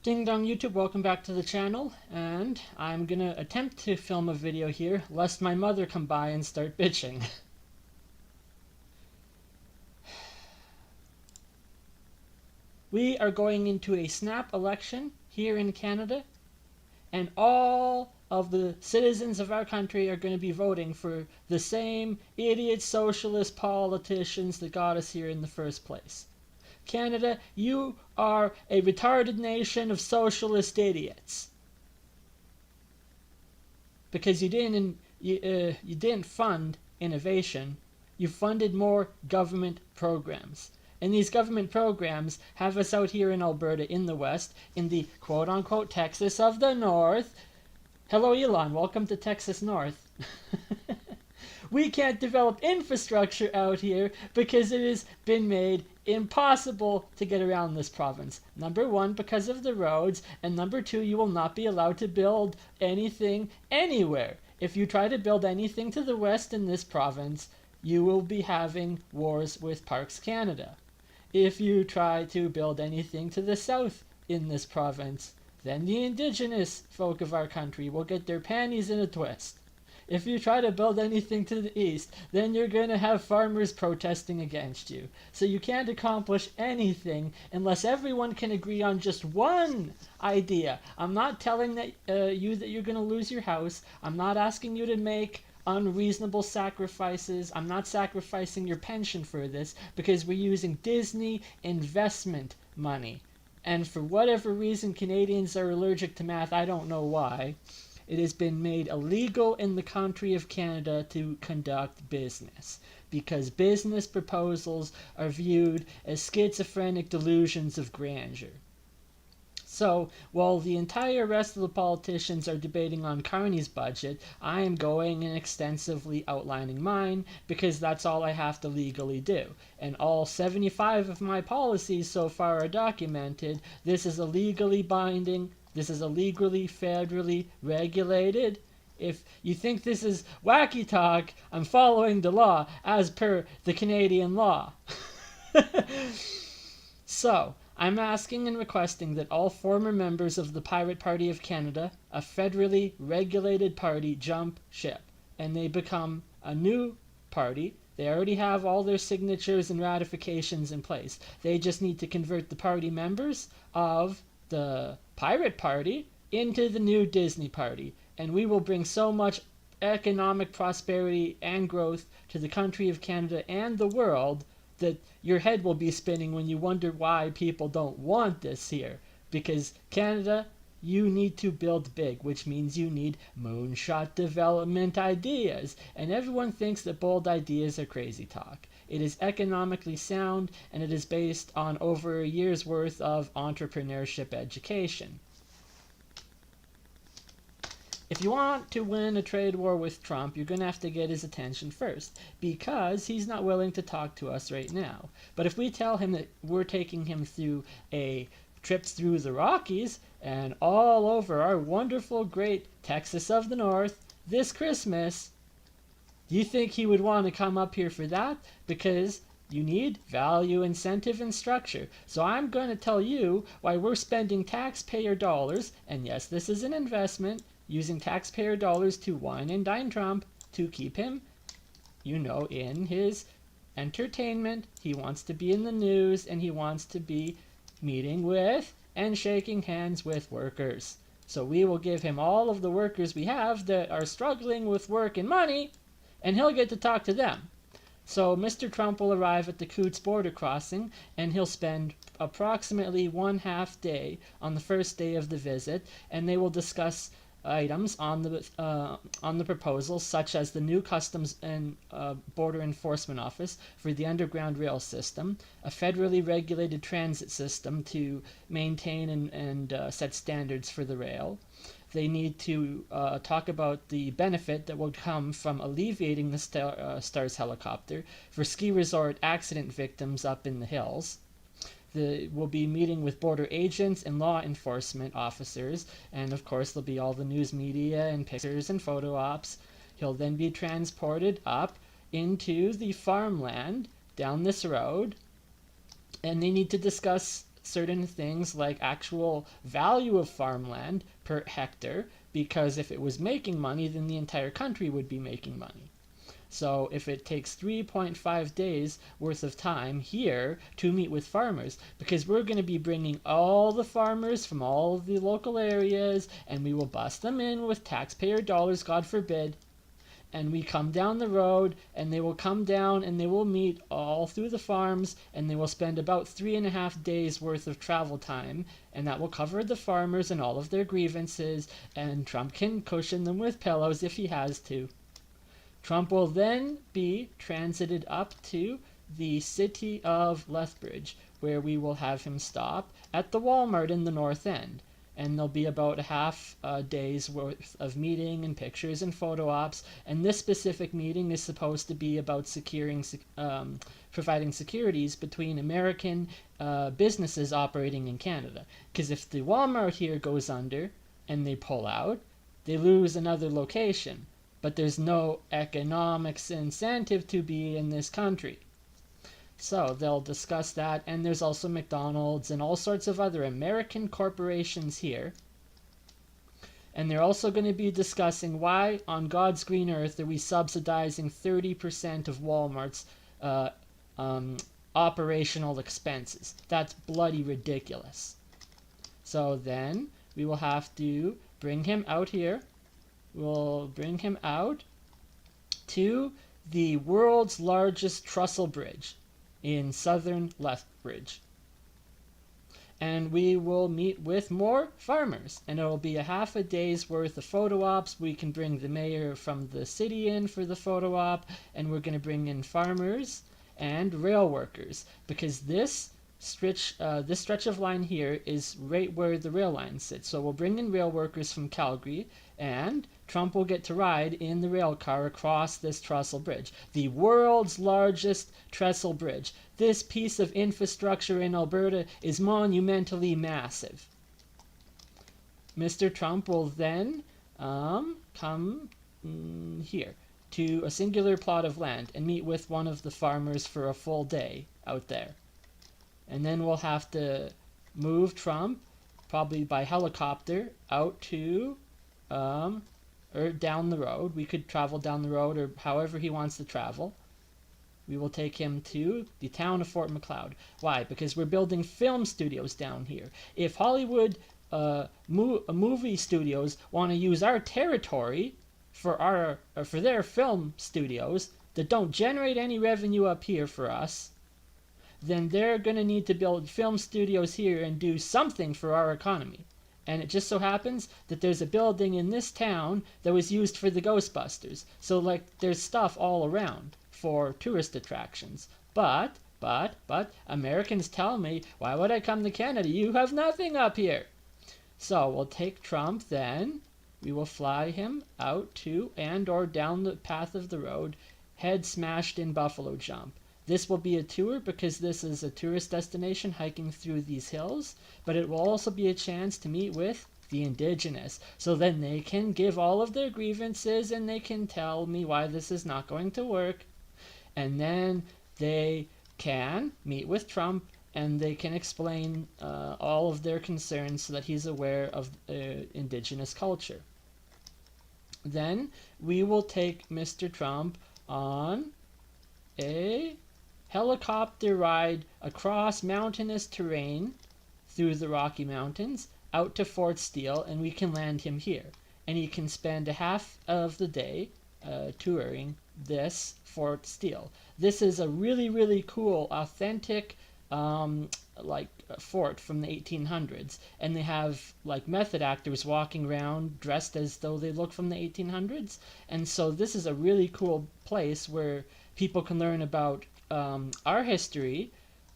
Ding dong YouTube, welcome back to the channel, and I'm gonna attempt to film a video here, lest my mother come by and start bitching. We are going into a snap election here in Canada, and all of the citizens of our country are going to be voting for the same idiot socialist politicians that got us here in the first place. Canada, you are a retarded nation of socialist idiots. Because you didn't fund innovation, you funded more government programs. And these government programs have us out here in Alberta, in the West, in the quote-unquote Texas of the North. Hello, Elon. Welcome to Texas North. We can't develop infrastructure out here because it has been made impossible to get around this province. Number one, because of the roads, and number two, you will not be allowed to build anything anywhere. If you try to build anything to the west in this province, you will be having wars with Parks Canada. If you try to build anything to the south in this province, then the indigenous folk of our country will get their panties in a twist. If you try to build anything to the east, then you're going to have farmers protesting against you. So you can't accomplish anything unless everyone can agree on just one idea. I'm not telling you that you're going to lose your house. I'm not asking you to make unreasonable sacrifices. I'm not sacrificing your pension for this because we're using Disney investment money. And for whatever reason, Canadians are allergic to math. I don't know why. It has been made illegal in the country of Canada to conduct business because business proposals are viewed as schizophrenic delusions of grandeur. So, while the entire rest of the politicians are debating on Carney's budget, I am going and extensively outlining mine because that's all I have to legally do. And all 75 of my policies so far are documented. This is a legally binding. This is illegally, federally regulated. If you think this is wacky talk, I'm following the law as per the Canadian law. So, I'm asking and requesting that all former members of the Pirate Party of Canada, a federally regulated party, jump ship. And they become a new party. They already have all their signatures and ratifications in place. They just need to convert the party members of the Pirate Party into the new Disney Party, and we will bring so much economic prosperity and growth to the country of Canada and the world that your head will be spinning when you wonder why people don't want this here. Because Canada, you need to build big, which means you need moonshot development ideas, and everyone thinks that bold ideas are crazy talk. It is economically sound, and it is based on over a year's worth of entrepreneurship education. If you want to win a trade war with Trump, you're going to have to get his attention first, because he's not willing to talk to us right now. But if we tell him that we're taking him through a trip through the Rockies and all over our wonderful, great Texas of the North this Christmas, do you think he would want to come up here for that? Because you need value, incentive, and structure. So I'm going to tell you why we're spending taxpayer dollars, and yes, this is an investment, using taxpayer dollars to wine and dine Trump to keep him, in his entertainment. He wants to be in the news, and he wants to be meeting with and shaking hands with workers. So we will give him all of the workers we have that are struggling with work and money, and he'll get to talk to them. So Mr. Trump will arrive at the Coots border crossing, and he'll spend approximately 1/2 day on the first day of the visit, and they will discuss items on the proposals, such as the new Customs and Border Enforcement Office for the Underground Rail System, a federally regulated transit system to maintain and set standards for the rail. They need to talk about the benefit that will come from alleviating the STARS helicopter for ski resort accident victims up in the hills. We'll be meeting with border agents and law enforcement officers, and of course there'll be all the news media and pictures and photo ops. He'll then be transported up into the farmland down this road, and they need to discuss certain things like actual value of farmland per hectare, because if it was making money, then the entire country would be making money. So if it takes 3.5 days worth of time here to meet with farmers, because we're going to be bringing all the farmers from all the local areas, and we will bust them in with taxpayer dollars, God forbid, and we come down the road, and they will come down and they will meet all through the farms, and they will spend about 3.5 days worth of travel time, and that will cover the farmers and all of their grievances, and Trump can cushion them with pillows if he has to. Trump will then be transited up to the city of Lethbridge, where we will have him stop at the Walmart in the North End. And there'll be about a half a day's worth of meeting and pictures and photo ops. And this specific meeting is supposed to be about providing securities between American businesses operating in Canada. Because if the Walmart here goes under and they pull out, they lose another location. But there's no economic incentive to be in this country. So they'll discuss that, and there's also McDonald's and all sorts of other American corporations here. And they're also going to be discussing why on God's green earth are we subsidizing 30% of Walmart's operational expenses. That's bloody ridiculous. So then we will have to bring him out here. We'll bring him out to the world's largest trestle bridge in southern Lethbridge. And we will meet with more farmers, and it'll be a half a day's worth of photo ops. We can bring the mayor from the city in for the photo op, and we're going to bring in farmers and rail workers, because this stretch of line here is right where the rail line sits. So we'll bring in rail workers from Calgary, and Trump will get to ride in the rail car across this trestle bridge, the world's largest trestle bridge. This piece of infrastructure in Alberta is monumentally massive. Mr. Trump will then come here to a singular plot of land and meet with one of the farmers for a full day out there. And then we'll have to move Trump, probably by helicopter, out to or down the road. We could travel down the road or however he wants to travel. We will take him to the town of Fort Macleod. Why? Because we're building film studios down here. If Hollywood movie studios want to use our territory for their film studios that don't generate any revenue up here for us, then they're going to need to build film studios here and do something for our economy. And it just so happens that there's a building in this town that was used for the Ghostbusters. So, like, there's stuff all around for tourist attractions. But, Americans tell me, why would I come to Canada? You have nothing up here. So, we'll take Trump then. We will fly him out to and or down the path of the road, head smashed in Buffalo Jump. This will be a tour because this is a tourist destination hiking through these hills, but it will also be a chance to meet with the Indigenous. So then they can give all of their grievances and they can tell me why this is not going to work. And then they can meet with Trump and they can explain all of their concerns so that he's aware of Indigenous culture. Then we will take Mr. Trump on a helicopter ride across mountainous terrain through the Rocky Mountains out to Fort Steele, and we can land him here. And he can spend a half of the day touring this Fort Steele. This is a really, really cool, authentic fort from the 1800s, and they have like method actors walking around dressed as though they look from the 1800s. And so this is a really cool place where people can learn about our history,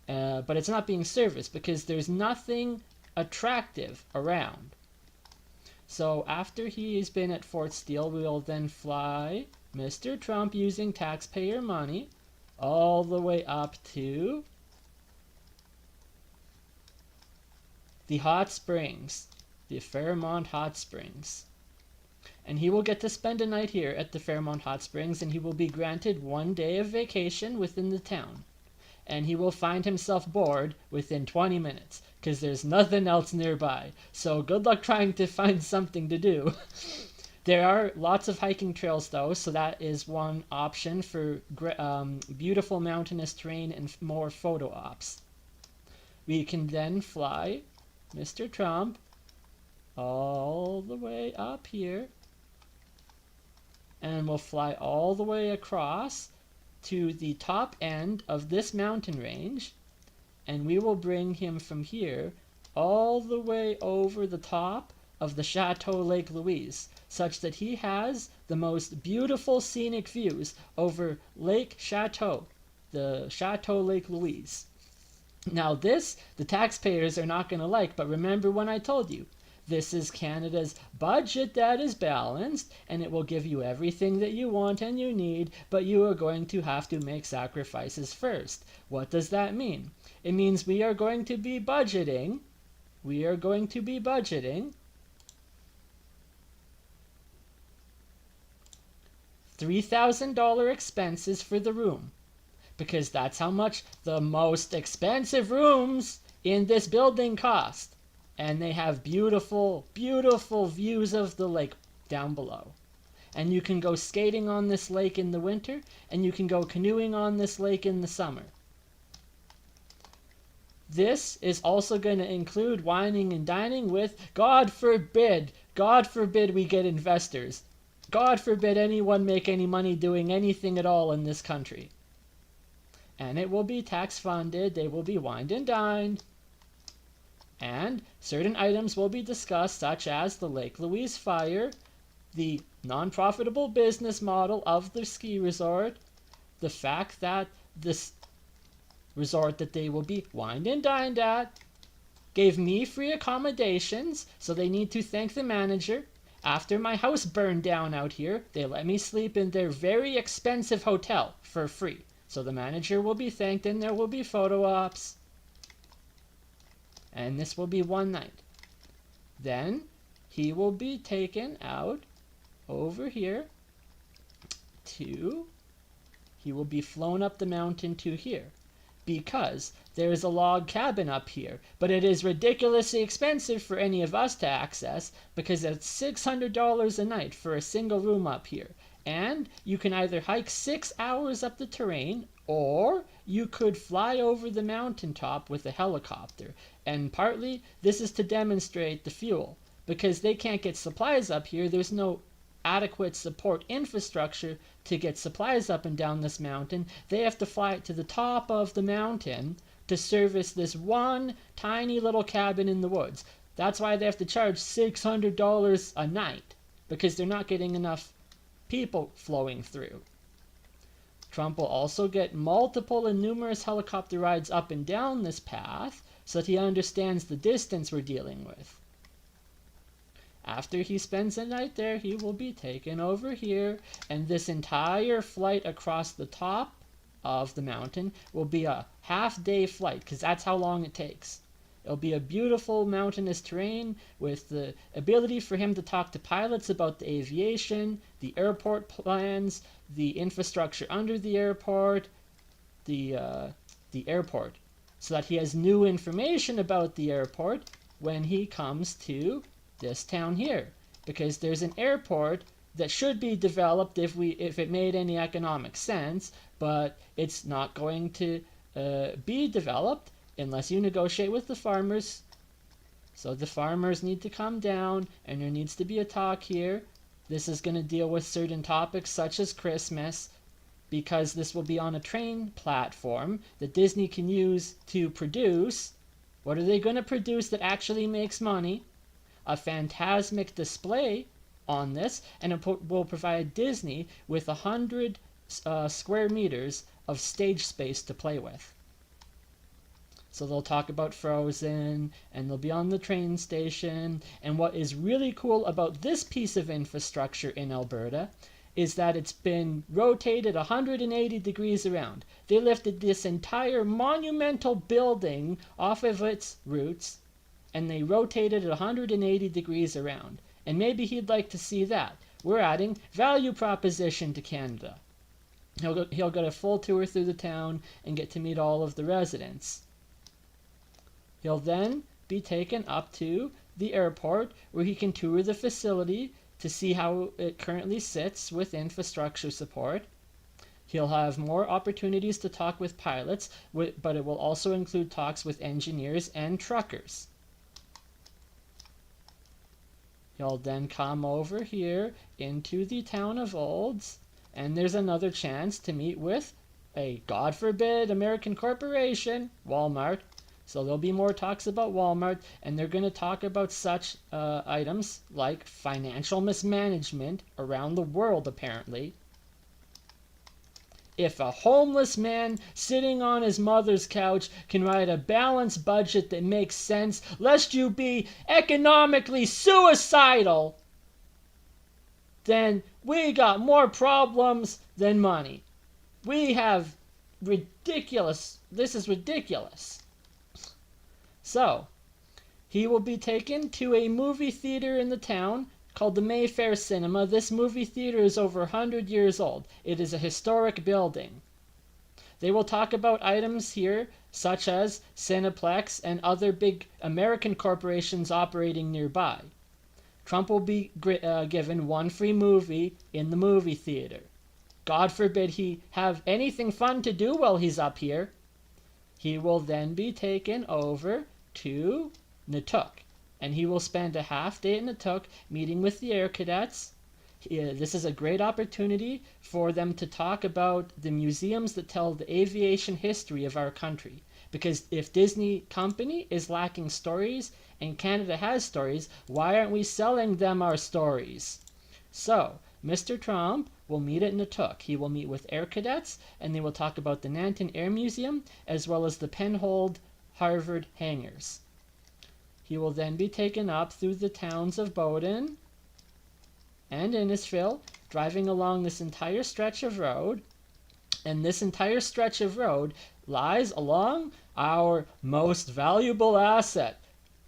but it's not being serviced because there's nothing attractive around. So after he's been at Fort Steele, we'll then fly Mr. Trump using taxpayer money all the way up to the hot springs, the Fairmont Hot Springs. And he will get to spend a night here at the Fairmont Hot Springs, and he will be granted 1 day of vacation within the town. and he will find himself bored within 20 minutes because there's nothing else nearby. So good luck trying to find something to do. There are lots of hiking trails though, so that is one option for beautiful mountainous terrain and more photo ops. We can then fly Mr. Trump all the way up here, and we'll fly all the way across to the top end of this mountain range, and we will bring him from here all the way over the top of the Chateau Lake Louise, such that he has the most beautiful scenic views over Lake Chateau, the Chateau Lake Louise. Now this, the taxpayers are not going to like, but remember when I told you, this is Canada's budget that is balanced, and it will give you everything that you want and you need, but you are going to have to make sacrifices first. What does that mean? It means we are going to be budgeting $3,000 expenses for the room, because that's how much the most expensive rooms in this building cost. And they have beautiful, beautiful views of the lake down below. And you can go skating on this lake in the winter, and you can go canoeing on this lake in the summer. This is also going to include wining and dining with, God forbid we get investors. God forbid anyone make any money doing anything at all in this country. And it will be tax funded, they will be wined and dined. And certain items will be discussed, such as the Lake Louise fire, the non-profitable business model of the ski resort, the fact that this resort that they will be wined and dined at gave me free accommodations, so they need to thank the manager. After my house burned down out here, they let me sleep in their very expensive hotel for free. So the manager will be thanked, and there will be photo ops. And this will be one night. Then he will be taken out over here he will be flown up the mountain to here, because there is a log cabin up here, but it is ridiculously expensive for any of us to access, because it's $600 a night for a single room up here. And you can either hike 6 hours up the terrain, or you could fly over the mountaintop with a helicopter. And partly this is to demonstrate the fuel, because they can't get supplies up here. There's no adequate support infrastructure to get supplies up and down this mountain. They have to fly it to the top of the mountain to service this one tiny little cabin in the woods. That's why they have to charge $600 a night, because they're not getting enough people flowing through. Trump will also get multiple and numerous helicopter rides up and down this path, so that he understands the distance we're dealing with. After he spends the night there, he will be taken over here, and this entire flight across the top of the mountain will be a half-day flight, because that's how long it takes. It'll be a beautiful mountainous terrain with the ability for him to talk to pilots about the aviation, the airport plans, the infrastructure under the airport, the airport, so that he has new information about the airport when he comes to this town here, because there's an airport that should be developed if it made any economic sense, but it's not going to be developed unless you negotiate with the farmers. So the farmers need to come down, and there needs to be a talk here. This is going to deal with certain topics such as Christmas, because this will be on a train platform that Disney can use to produce. What are they going to produce that actually makes money? A phantasmic display on this, and it will provide Disney with 100 square meters of stage space to play with. So they'll talk about Frozen, and they'll be on the train station. And what is really cool about this piece of infrastructure in Alberta is that it's been rotated 180 degrees around. They lifted this entire monumental building off of its roots, and they rotated it 180 degrees around. And maybe he'd like to see that. We're adding value proposition to Canada. He'll get a full tour through the town and get to meet all of the residents. He'll then be taken up to the airport where he can tour the facility to see how it currently sits with infrastructure support. He'll have more opportunities to talk with pilots, but it will also include talks with engineers and truckers. He'll then come over here into the town of Olds, and there's another chance to meet with a, God forbid, American corporation, Walmart. So there'll be more talks about Walmart, and they're going to talk about such items like financial mismanagement around the world, apparently. If a homeless man sitting on his mother's couch can write a balanced budget that makes sense, lest you be economically suicidal, then we got more problems than money. We have ridiculous, this is ridiculous. So, he will be taken to a movie theater in the town called the Mayfair Cinema. This movie theater is over 100 years old. It is a historic building. They will talk about items here such as Cineplex and other big American corporations operating nearby. Trump will be given one free movie in the movie theater. God forbid he have anything fun to do while he's up here. He will then be taken over to Natuk, and he will spend a half day at Natuk meeting with the air cadets. This is a great opportunity for them to talk about the museums that tell the aviation history of our country. Because if Disney Company is lacking stories and Canada has stories, why aren't we selling them our stories? So, Mr. Trump will meet at Natuk. He will meet with air cadets, and they will talk about the Nanton Air Museum as well as the Penhold Harvard hangars. He will then be taken up through the towns of Bowdoin and Innisfil, driving along this entire stretch of road. And this entire stretch of road lies along our most valuable asset.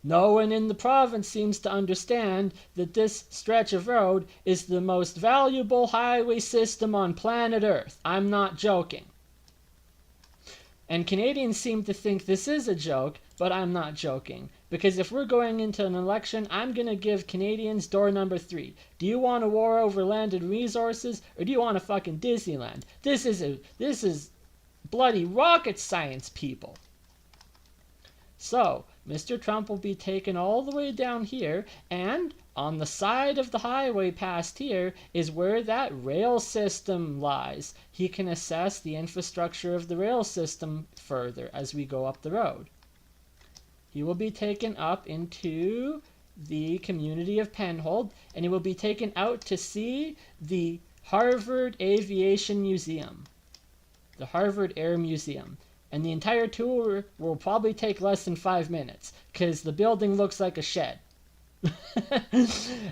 No one in the province seems to understand that this stretch of road is the most valuable highway system on planet Earth. I'm not joking. And Canadians seem to think this is a joke, but I'm not joking. Because if we're going into an election, I'm going to give Canadians door number 3. Do you want a war over landed resources, or do you want a fucking Disneyland? This is bloody rocket science, people. So, Mr. Trump will be taken all the way down here, and on the side of the highway past here is where that rail system lies. He can assess the infrastructure of the rail system further as we go up the road. He will be taken up into the community of Penhold, and he will be taken out to see the Harvard Aviation Museum, the Harvard Air Museum. And the entire tour will probably take less than 5 minutes, because the building looks like a shed.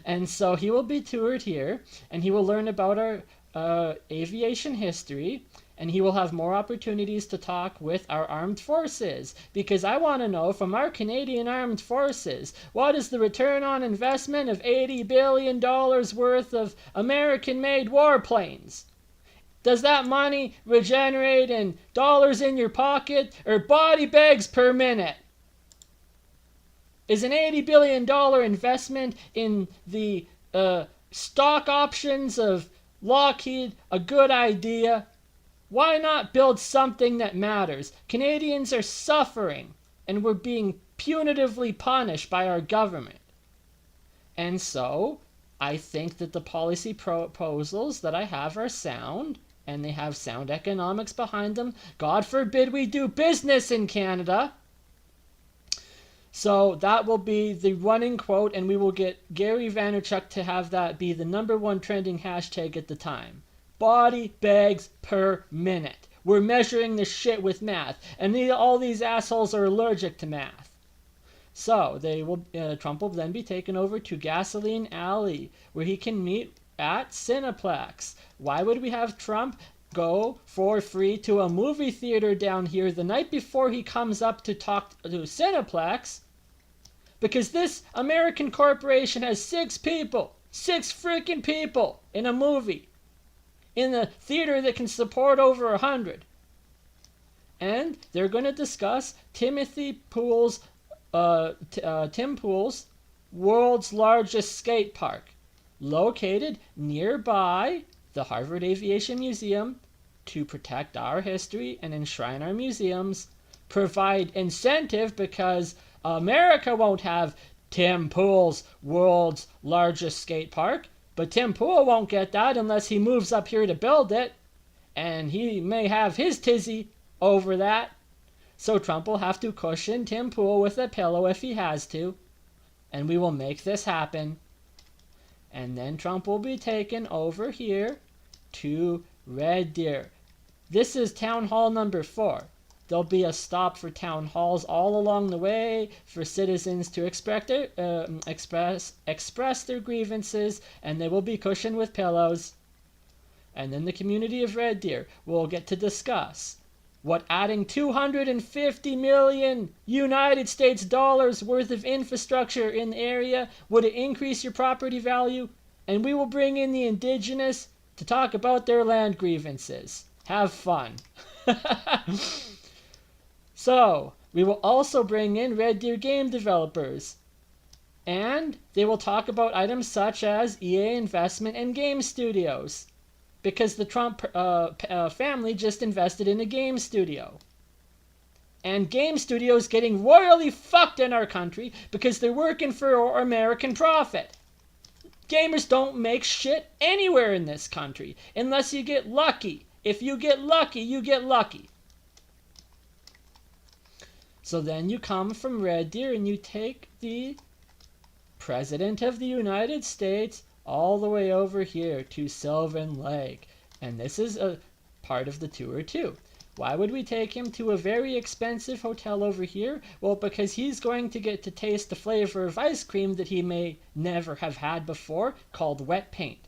And so he will be toured here, and he will learn about our aviation history, and he will have more opportunities to talk with our armed forces, because I want to know from our Canadian armed forces, what is the return on investment of $80 billion worth of American-made warplanes? Does that money regenerate in dollars in your pocket or body bags per minute? Is an $80 billion investment in the stock options of Lockheed a good idea? Why not build something that matters? Canadians are suffering, and we're being punitively punished by our government. And so, I think that the policy proposals that I have are sound, and they have sound economics behind them. God forbid we do business in Canada. So that will be the running quote, and we will get Gary Vaynerchuk to have that be the #1 trending hashtag at the time. Body bags per minute. We're measuring this shit with math, and all these assholes are allergic to math. So Trump will then be taken over to Gasoline Alley, where he can meet at Cineplex. Why would we have Trump go for free to a movie theater down here the night before he comes up to talk to Cineplex? Because this American corporation has 6 people, 6 freaking people in a movie. in a theater that can support over 100. And they're going to discuss Tim Pool's world's largest skate park, located nearby the Harvard Aviation Museum, to protect our history and enshrine our museums, provide incentive because America won't have Tim Pool's world's largest skate park, but Tim Pool won't get that unless he moves up here to build it, and he may have his tizzy over that. So Trump will have to cushion Tim Pool with a pillow if he has to, and we will make this happen. And then Trump will be taken over here to Red Deer. This is town hall number 4. There'll be a stop for town halls all along the way for citizens to express their grievances, and they will be cushioned with pillows. And then the community of Red Deer will get to discuss what adding $250 million United States dollars worth of infrastructure in the area, would it increase your property value? And we will bring in the indigenous to talk about their land grievances. Have fun. So, we will also bring in Red Deer game developers. And they will talk about items such as EA investment and game studios, because the Trump family just invested in a game studio. And game studios getting royally fucked in our country because they're working for American profit. Gamers don't make shit anywhere in this country unless you get lucky. If you get lucky, you get lucky. So then you come from Red Deer and you take the President of the United States all the way over here to Sylvan Lake. And this is a part of the tour too. Why would we take him to a very expensive hotel over here? Well, because he's going to get to taste the flavor of ice cream that he may never have had before, called wet paint.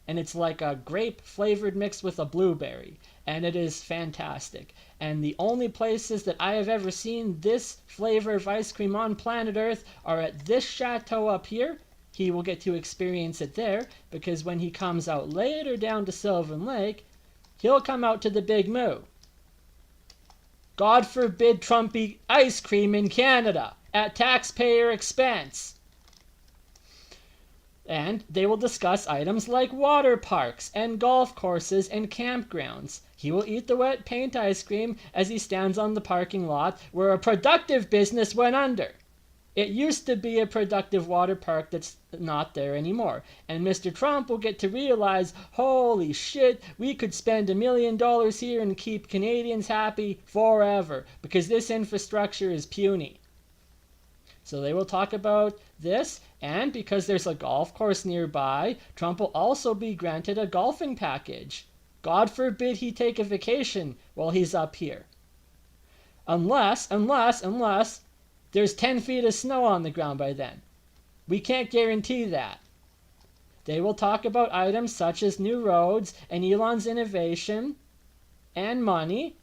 And it's like a grape flavored mixed with a blueberry. And it is fantastic. And the only places that I have ever seen this flavor of ice cream on planet Earth are at this chateau up here. He will get to experience it there, because when he comes out later down to Sylvan Lake, he'll come out to the Big Moo. God forbid Trump eat ice cream in Canada at taxpayer expense. And they will discuss items like water parks and golf courses and campgrounds. He will eat the wet paint ice cream as he stands on the parking lot where a productive business went under. It used to be a productive water park that's not there anymore. And Mr. Trump will get to realize, holy shit, we could spend $1 million here and keep Canadians happy forever because this infrastructure is puny. So they will talk about this, and because there's a golf course nearby, Trump will also be granted a golfing package. God forbid he take a vacation while he's up here. Unless there's 10 feet of snow on the ground by then. We can't guarantee that. They will talk about items such as new roads and Elon's innovation and money,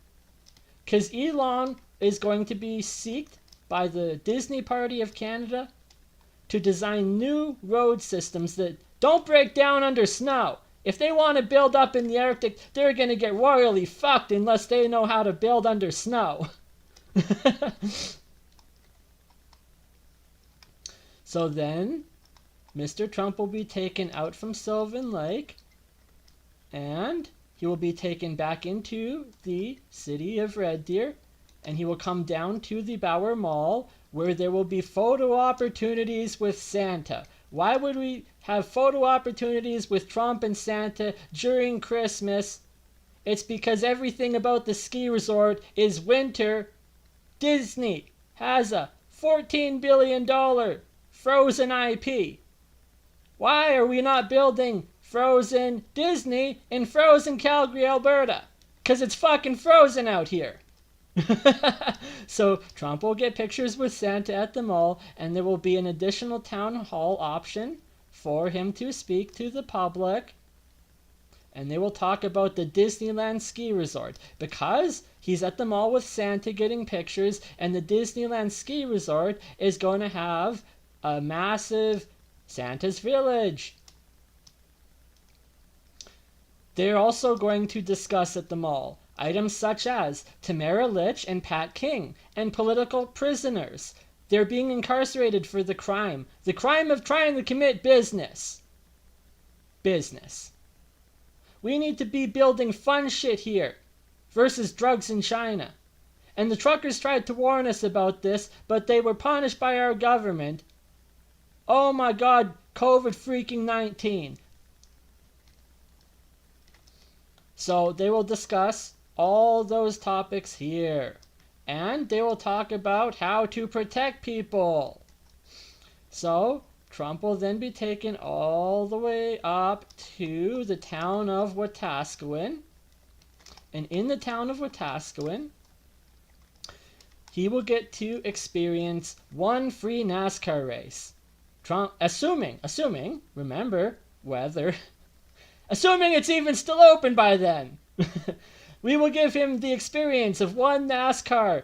because Elon is going to be sought by the Disney Party of Canada to design new road systems that don't break down under snow. If they want to build up in the Arctic, they're going to get royally fucked unless they know how to build under snow. So then, Mr. Trump will be taken out from Sylvan Lake, and he will be taken back into the city of Red Deer, and he will come down to the Bauer Mall, where there will be photo opportunities with Santa. Why would we have photo opportunities with Trump and Santa during Christmas? It's because everything about the ski resort is winter. Disney has a $14 billion Frozen IP. Why are we not building Frozen Disney in Frozen Calgary, Alberta? Because it's fucking frozen out here. So Trump will get pictures with Santa at the mall, and there will be an additional town hall option for him to speak to the public. And they will talk about the Disneyland ski resort, because he's at the mall with Santa getting pictures, and the Disneyland ski resort is going to have a massive Santa's Village. They're also going to discuss at the mall items such as Tamara Litch and Pat King and political prisoners. They're being incarcerated for the crime of trying to commit business. Business. We need to be building fun shit here versus drugs in China. And the truckers tried to warn us about this, but they were punished by our government. Oh my God, COVID freaking 19. So they will discuss all those topics here. And they will talk about how to protect people. So Trump will then be taken all the way up to the town of Wetaskiwin. And in the town of Wetaskiwin, he will get to experience one free NASCAR race. Trump, assuming, remember, weather, assuming it's even still open by then. We will give him the experience of one NASCAR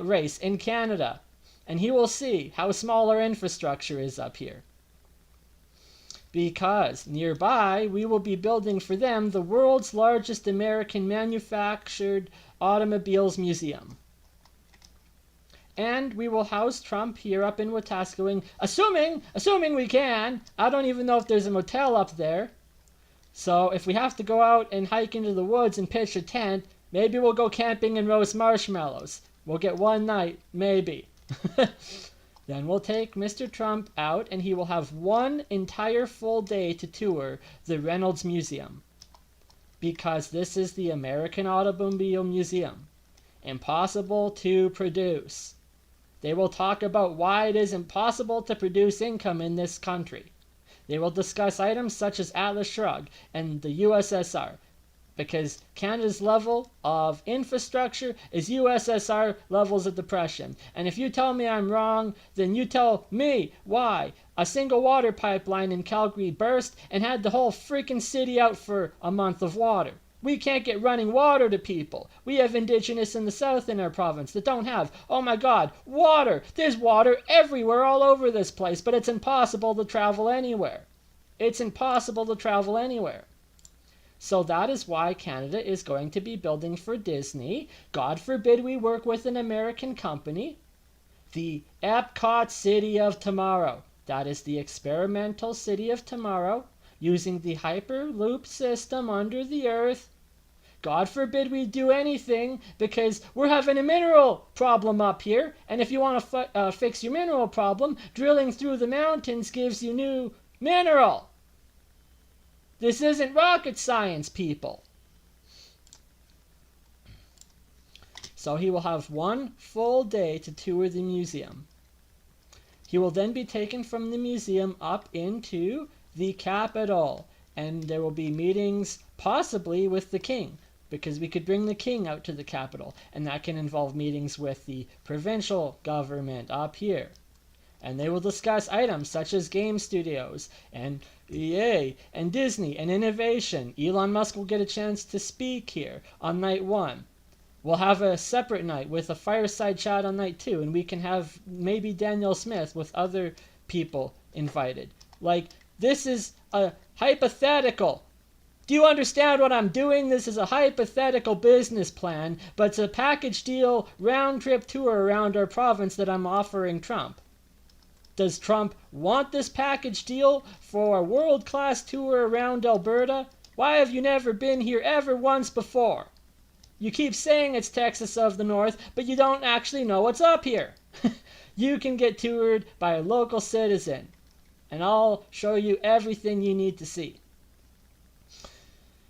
race in Canada. And he will see how small our infrastructure is up here. Because nearby, we will be building for them the world's largest American manufactured automobiles museum. And we will house Trump here up in Wetaskiwin, assuming we can. I don't even know if there's a motel up there. So if we have to go out and hike into the woods and pitch a tent, maybe we'll go camping and roast marshmallows. We'll get one night, maybe. Then we'll take Mr. Trump out and he will have one entire full day to tour the Reynolds Museum. Because this is the American Automobile Museum. Impossible to produce. They will talk about why it is impossible to produce income in this country. They will discuss items such as Atlas Shrugged and the USSR, because Canada's level of infrastructure is USSR levels of depression. And if you tell me I'm wrong, then you tell me why a single water pipeline in Calgary burst and had the whole freaking city out for a month of water. We can't get running water to people. We have Indigenous in the south in our province that don't have, oh my God, water. There's water everywhere all over this place, but it's impossible to travel anywhere. It's impossible to travel anywhere. So that is why Canada is going to be building for Disney. God forbid we work with an American company. The Epcot City of Tomorrow. That is the experimental city of tomorrow, using the Hyperloop system under the earth. God forbid we do anything, because we're having a mineral problem up here, and if you want to fix your mineral problem, drilling through the mountains gives you new mineral. This isn't rocket science, people. So he will have one full day to tour the museum. He will then be taken from the museum up into the capital, and there will be meetings possibly with the king, because we could bring the king out to the capital, and that can involve meetings with the provincial government up here. And they will discuss items such as game studios, and EA, and Disney, and innovation. Elon Musk will get a chance to speak here on night 1. We'll have a separate night with a fireside chat on night 2, and we can have maybe Daniel Smith with other people invited. Like, this is a hypothetical. Do you understand what I'm doing? This is a hypothetical business plan, but it's a package deal round-trip tour around our province that I'm offering Trump. Does Trump want this package deal for a world-class tour around Alberta? Why have you never been here ever once before? You keep saying it's Texas of the North, but you don't actually know what's up here. You can get toured by a local citizen, and I'll show you everything you need to see.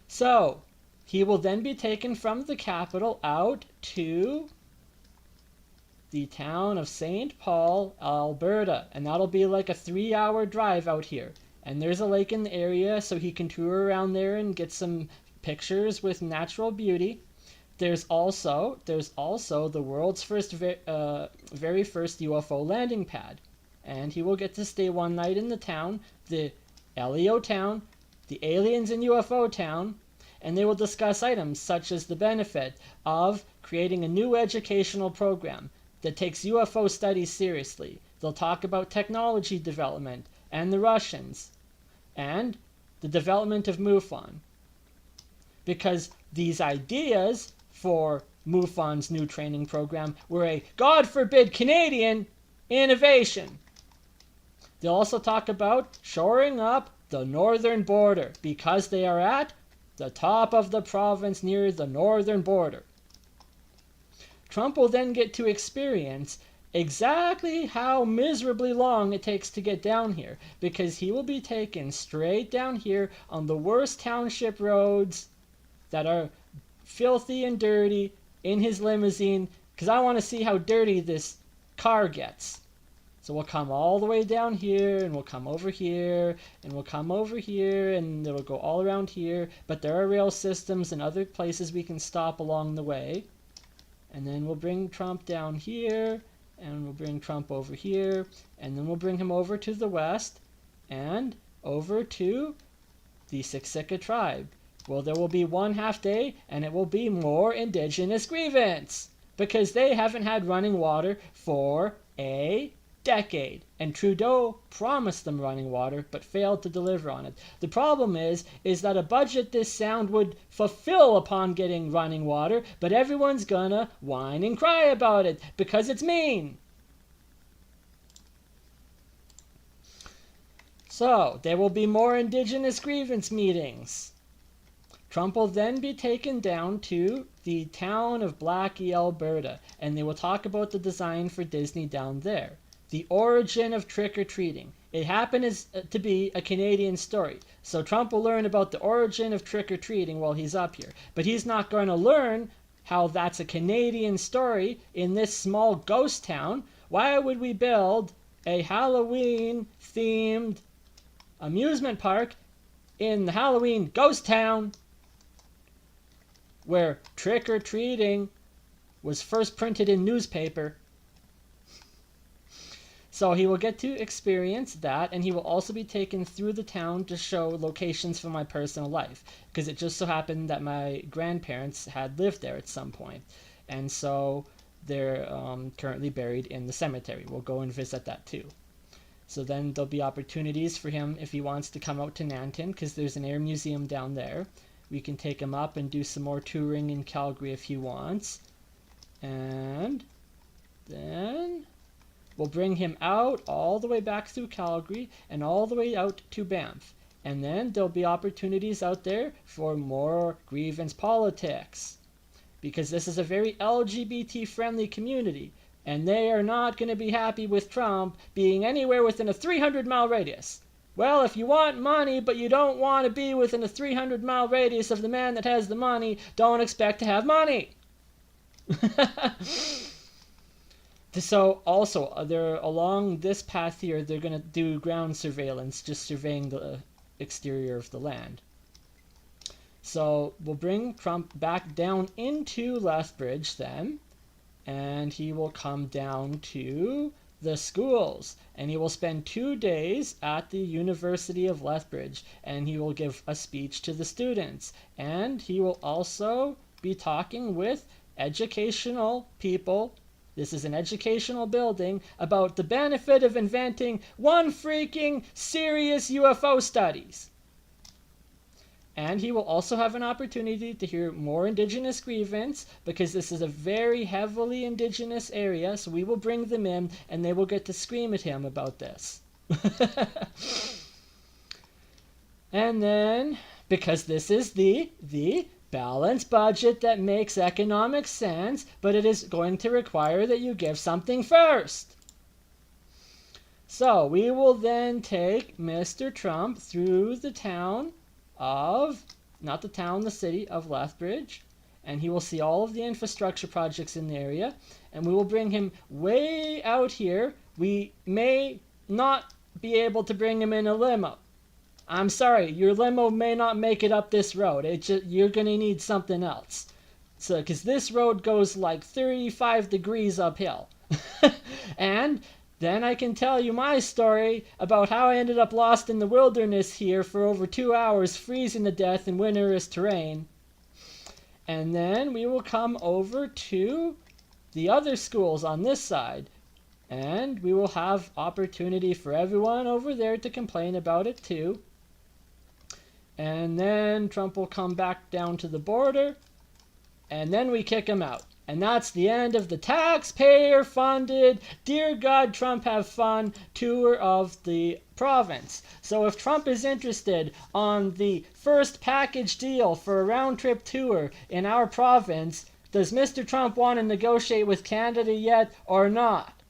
So, he will then be taken from the capital out to the town of St. Paul, Alberta, and that'll be like a 3-hour drive out here. And there's a lake in the area, so he can tour around there and get some pictures with natural beauty. There's also the world's very first UFO landing pad, and he will get to stay one night in the town, the LEO town, the aliens and UFO town, and they will discuss items such as the benefit of creating a new educational program that takes UFO studies seriously. They'll talk about technology development and the Russians and the development of MUFON. because these ideas for MUFON's new training program were a, God forbid, Canadian innovation. They'll also talk about shoring up the northern border because they are at the top of the province near the northern border. Trump will then get to experience exactly how miserably long it takes to get down here, because he will be taken straight down here on the worst township roads that are filthy and dirty in his limousine, because I want to see how dirty this car gets. So we'll come all the way down here, and we'll come over here, and we'll come over here, and it'll go all around here, but there are rail systems and other places we can stop along the way. And then we'll bring Trump down here, and we'll bring Trump over here, and then we'll bring him over to the west, and over to the Siksika tribe. Well, there will be 1/2 day, and it will be more indigenous grievance, because they haven't had running water for a decade, and Trudeau promised them running water but failed to deliver on it. The problem is that a budget this sound would fulfill upon getting running water, but everyone's gonna whine and cry about it because it's mean. So there will be more indigenous grievance meetings. Trump will then be taken down to the town of Blackie, Alberta, and they will talk about the design for Disney down there. The origin of trick-or-treating. It happens to be a Canadian story. So Trump will learn about the origin of trick-or-treating while he's up here. But he's not going to learn how that's a Canadian story in this small ghost town. Why would we build a Halloween-themed amusement park in the Halloween ghost town where trick-or-treating was first printed in newspaper? So he will get to experience that, and he will also be taken through the town to show locations from my personal life, because it just so happened that my grandparents had lived there at some point, and so they're currently buried in the cemetery. We'll go and visit that too. So then there'll be opportunities for him if he wants to come out to Nanton, because there's an air museum down there. We can take him up and do some more touring in Calgary if he wants. And then we'll bring him out all the way back through Calgary and all the way out to Banff. And then there'll be opportunities out there for more grievance politics, because this is a very LGBT-friendly community, and they are not going to be happy with Trump being anywhere within a 300-mile radius. Well, if you want money but you don't want to be within a 300-mile radius of the man that has the money, don't expect to have money. So also, they're along this path here, they're going to do ground surveillance, just surveying the exterior of the land. So we'll bring Trump back down into Lethbridge then, and he will come down to the schools, and he will spend 2 days at the University of Lethbridge, and he will give a speech to the students, and he will also be talking with educational people. This is an educational building, about the benefit of inventing one freaking serious UFO studies. And he will also have an opportunity to hear more indigenous grievance, because this is a very heavily indigenous area, so we will bring them in and they will get to scream at him about this. And then, because this is the balanced budget that makes economic sense, but it is going to require that you give something first. So we will then take Mr. Trump through the town of, not the town, the city of Lethbridge, and he will see all of the infrastructure projects in the area, and we will bring him way out here. We may not be able to bring him in a limo. I'm sorry, your limo may not make it up this road. You're going to need something else. So, because this road goes like 35 degrees uphill. And then I can tell you my story about how I ended up lost in the wilderness here for over 2 hours, freezing to death in winterous terrain. And then we will come over to the other schools on this side, and we will have opportunity for everyone over there to complain about it too. And then Trump will come back down to the border, and then we kick him out. And that's the end of the taxpayer-funded, Dear God, Trump Have Fun tour of the province. So if Trump is interested on the first package deal for a round-trip tour in our province, does Mr. Trump want to negotiate with Canada yet or not?